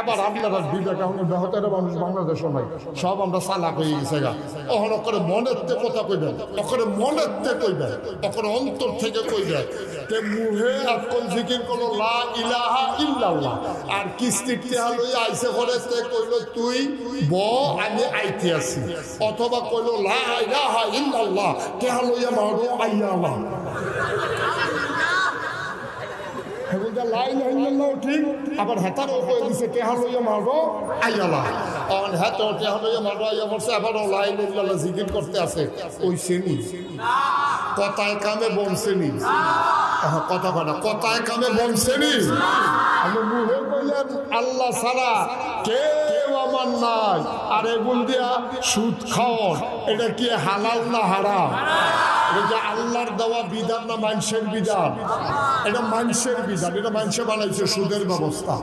এবার আপনারা বিবেক এখন বেহতের মানুষ বাংলাদেশও নাই, সব আমরা চালাক হয়ে গেছে গা। ওখানে করে মনের তে কথা কইবেন, ওখানে মনের তে কইবেন, ওখানে অন্তর থেকে কইবেন। তে মুহে আকল জিকির করলো লা ইলাহা ইল্লাল্লাহ, আর কিস্তির টেহা লই আইসে করে তে কইলো তুই ব আমি আইতে আছি, অথবা কইলো লা ইলাহা ইল্লাল্লাহ টেহা লইয়া মারো আইয়াল্লাহ। ঠিক আবার হেতারও কয়ে দিছে টেহা লইয়া মারো আইয়ালা, আর হেতো টেহা লইয়া মারো আইয়া মরছে, আবার লাইন জিকির করতে আছে। ওই শ্রেণী কথায় কামে বন শ্রেণী, কথা কথা কথায় কামে বন শ্রেণী। আমি মুহে কইলেন আল্লাহ ছাড়া কেউ আমার নাই, আর এগুন দিয়া সুদ খাওয়ার এটা কি হালাল না হারাম? এটা আল্লাহর দেওয়া বিধান না মানুষের বিধান? এটা মানুষের বিধান, এটা মানুষে বানাইছে সুদের ব্যবস্থা।